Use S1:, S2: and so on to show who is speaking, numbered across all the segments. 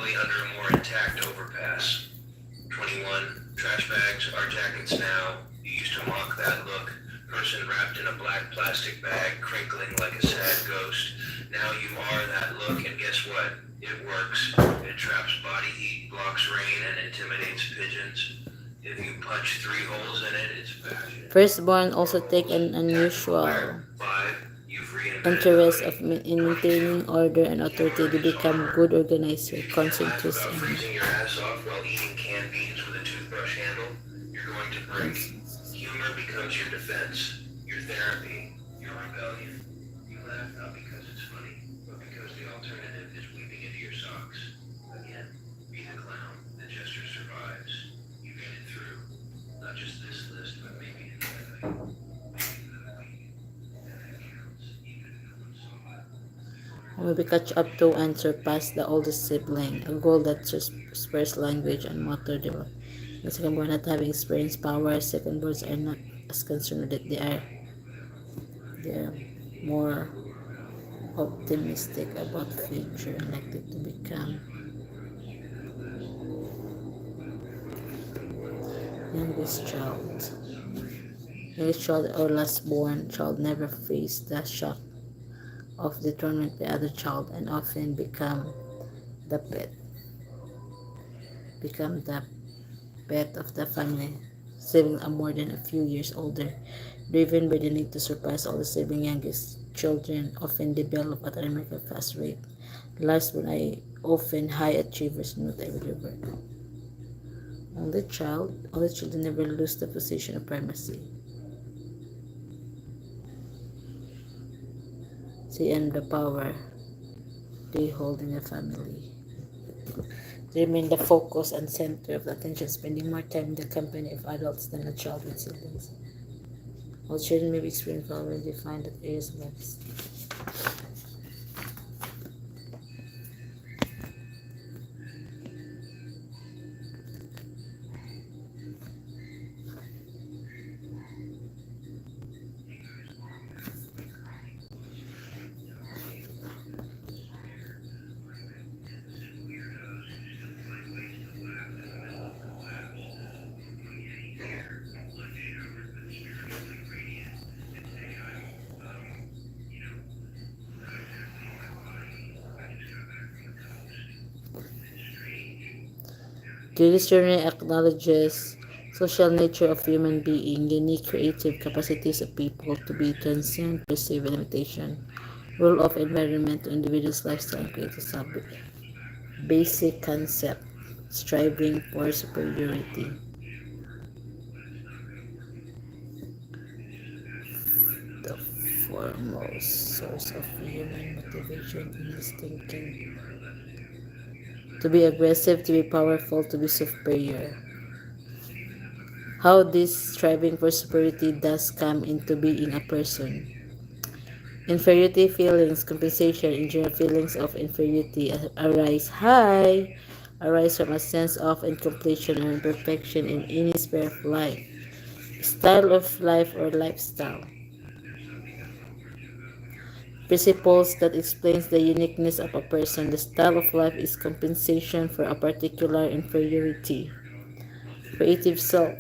S1: only under a more intact overpass. 21. Trash bags are jackets now. You used to mock that look. Person wrapped in a black plastic bag, crinkling like a sad ghost. Now you are that look, and guess what? It works. It traps body heat, blocks rain, and intimidates pigeons. If you punch 3 holes in it, it's fashion.
S2: Firstborn also
S1: 4
S2: take
S1: holes,
S2: an
S1: tactical wear.
S2: unusual
S1: 5. You've reinvented the
S2: interest of
S1: hoodie.
S2: in
S1: 22.
S2: maintaining order and authority.
S1: Humor
S2: They
S1: is
S2: become
S1: armor.
S2: good organizer,
S1: If you can't laugh
S2: concentrist,
S1: about
S2: and
S1: freezing your ass off while eating canned beans with a toothbrush handle, you're going to break. Humor becomes your defense, your therapy, your rebellion. You laugh not because it's funny, but because the alternative is weeping into your socks. Again, be the clown. The gesture survives. You made it through. Not just this list, but maybe another. Maybe another week. And that counts, even if no one saw it.
S2: maybe catch up to and surpass the oldest sibling, a goal that spurs language and motor development. The second born not having experience power, second borns are not as concerned that they are more optimistic about future and likely to become youngest child. Youngest child or last born child never face the shock of dethronement by other child and often the pet become the pet of the family. Siblings are more than a few years older, driven by the need to surpass all the sibling youngest children often develop at an American fast rate. Last born are often high achievers, not every birth. Only children never lose the position of primacy. See, and the power they hold in the family. They remain the focus and center of attention, spending more time in the company of adults than a child with siblings. While children may be experienced power when they find that areas of life. This journey acknowledges social nature of human being, unique creative capacities of people to be transcend, perceive, and limitation, role of environment to individuals' lifestyle and creative subject. Basic concept, striving for superiority. The foremost source of human motivation in this thinking. To be aggressive, to be powerful, to be superior. How this striving for superiority does come into being a person. Inferiority feelings, compensation, and general feelings of inferiority arise from a sense of incompletion or imperfection in any sphere of life, style of life, or lifestyle. Principles that explains the uniqueness of a person. The style of life is compensation for a particular inferiority. Creative self.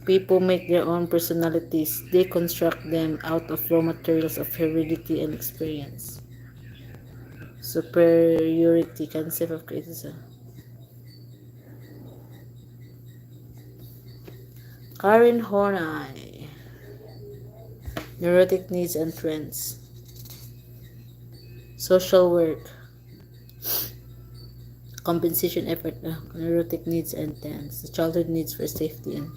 S2: People make their own personalities. They construct them out of raw materials of heredity and experience. Superiority concept of criticism. Karen Horney. Neurotic needs and trends. Social work. Compensation effort. Neurotic needs and trends. The childhood needs for safety and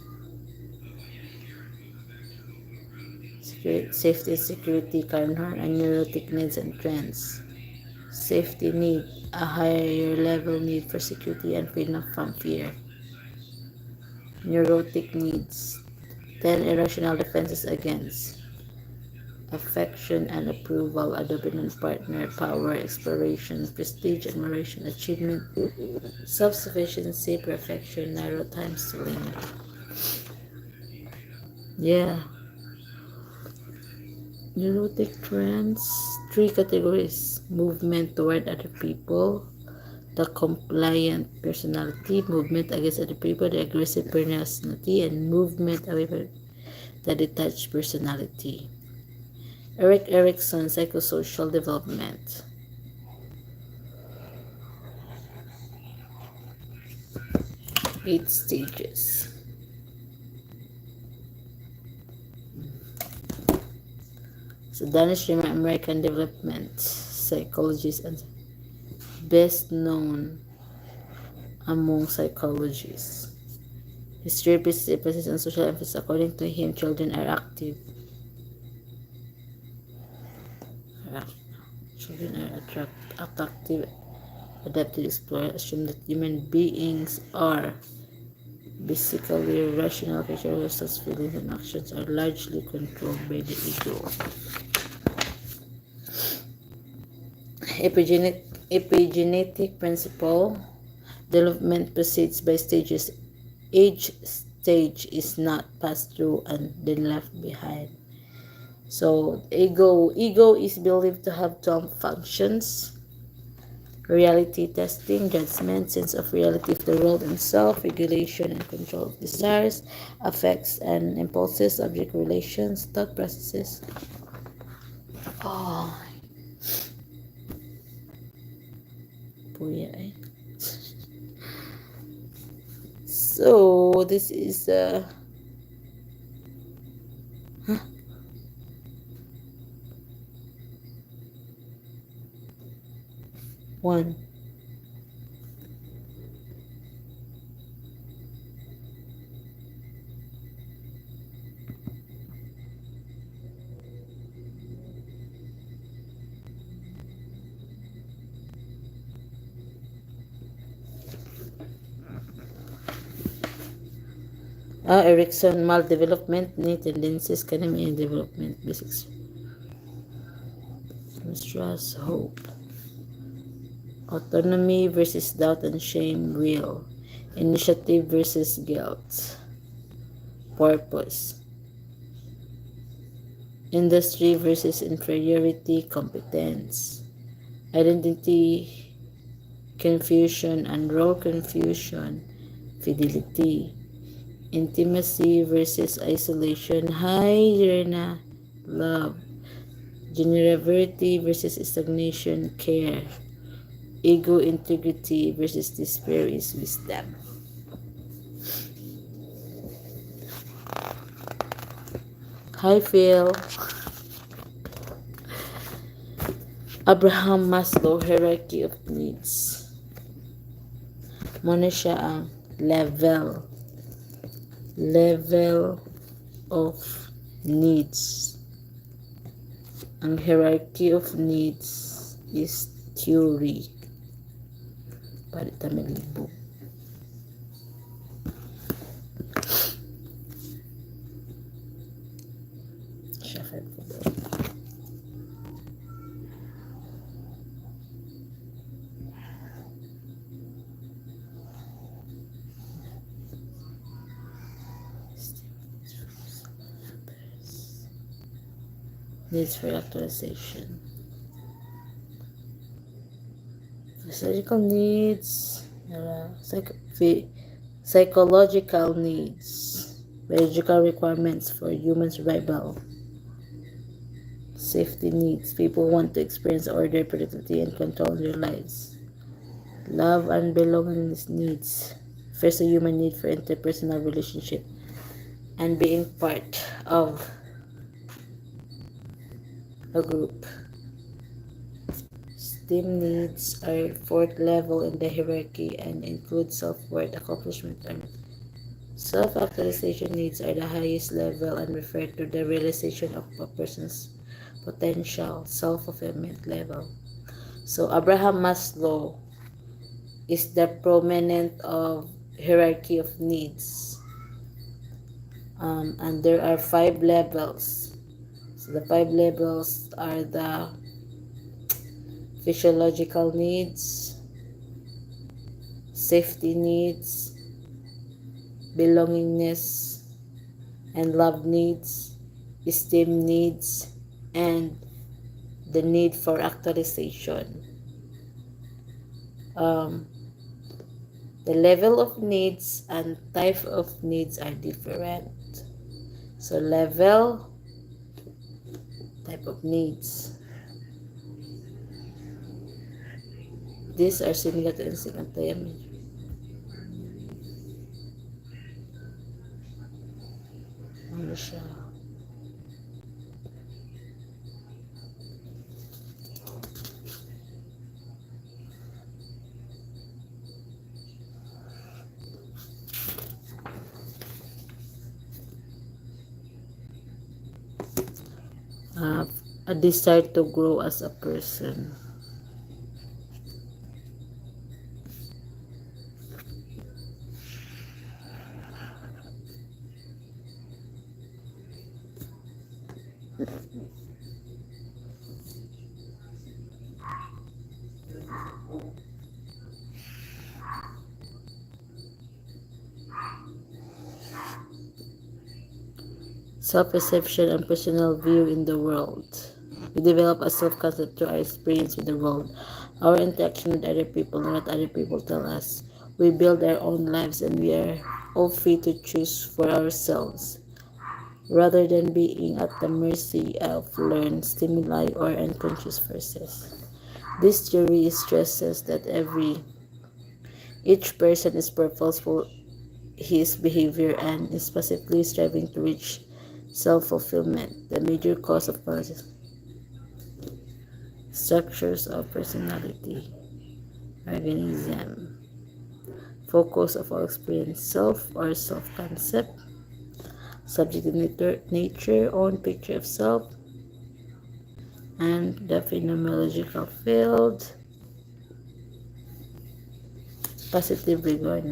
S2: security. Karen Horney and neurotic needs and trends. Safety need. A higher level need for security and freedom from fear. Neurotic needs. 10 irrational defenses against affection and approval, a dominant partner, power, exploration, prestige, admiration, achievement, self-sufficiency, perfection, narrow times to limit. Yeah. Neurotic trends, 3 categories: movement toward other people, the compliant personality, movement against other people, the aggressive personality, and movement away from the detached personality. Erik Erikson, Psychosocial Development. 8 stages. So Danish American development psychologist and best known among psychologists. His therapist emphasis on social emphasis. According to him, children are active. Children are attractive, adaptive, explorer. Assume that human beings are basically rational creatures whose feelings and actions are largely controlled by the ego. Epigenetic principle. Development proceeds by stages. Each stage is not passed through and then left behind. So ego is believed to have 12 functions: reality testing, judgment, sense of reality of the world and self, regulation and control of desires, affects and impulses, object relations, thought processes. Oh, puya eh. So this is one. Erikson, maldevelopment, need tendencies, economy and development, basics, mistrust, hope, autonomy versus doubt and shame, will, initiative versus guilt, purpose, industry versus inferiority, competence, identity, confusion and role confusion, fidelity, intimacy versus isolation, Rena, love, generosity versus stagnation, care, ego integrity versus despair is wisdom. Hi Phil. Abraham Maslow, hierarchy of needs. Muna siya ang level of needs. Ang hierarchy of needs is theory. Parita malibo. Needs for actualization. Physical needs, psychological needs, biological requirements for human survival, safety needs. People want to experience order, productivity, and control in their lives. Love and belongingness needs. First, a human need for interpersonal relationship and being part of a group. STEAM needs are fourth level in the hierarchy and include self-worth, accomplishment, and self-actualization needs are the highest level and refer to the realization of a person's potential, self-fulfillment level. So Abraham Maslow is the prominent of hierarchy of needs. And there are 5 levels. So the 5 levels are the physiological needs, safety needs, belongingness and love needs, esteem needs, and the need for actualization. um, the level of needs and type of needs are different. So level, type of needs. These are similar to instinct and timing. Ano siya? A desire to grow as a person. Self-perception and personal view in the world. We develop a self-concept through our experience with the world, our interaction with other people, and what other people tell us. We build our own lives and we are all free to choose for ourselves, rather than being at the mercy of learned stimuli or unconscious forces. This theory stresses that each person is purposeful his behavior and is specifically striving to reach self-fulfillment, the major cause of politics. Structures of personality, organism, focus of all experience, self or self-concept, subjective nature, own picture of self, and the phenomenological field, positive regard.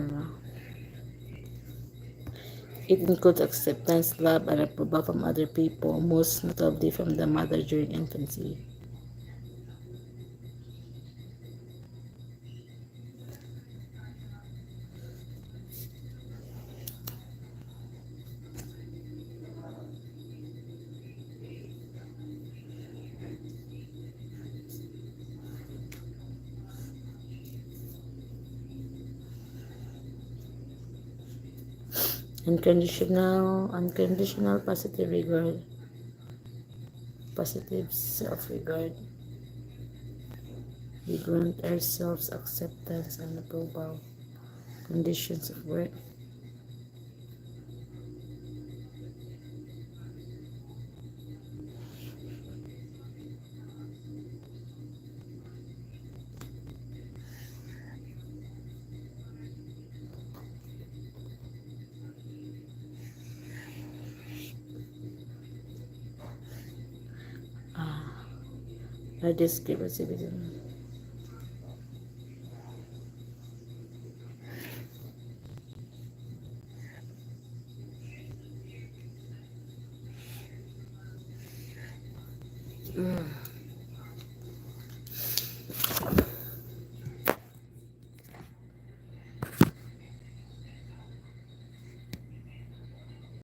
S2: It includes acceptance, love, and approval from other people, most notably from the mother during infancy. Unconditional positive regard, positive self-regard. We grant ourselves acceptance and approval. Conditions of work. Discrepancy between.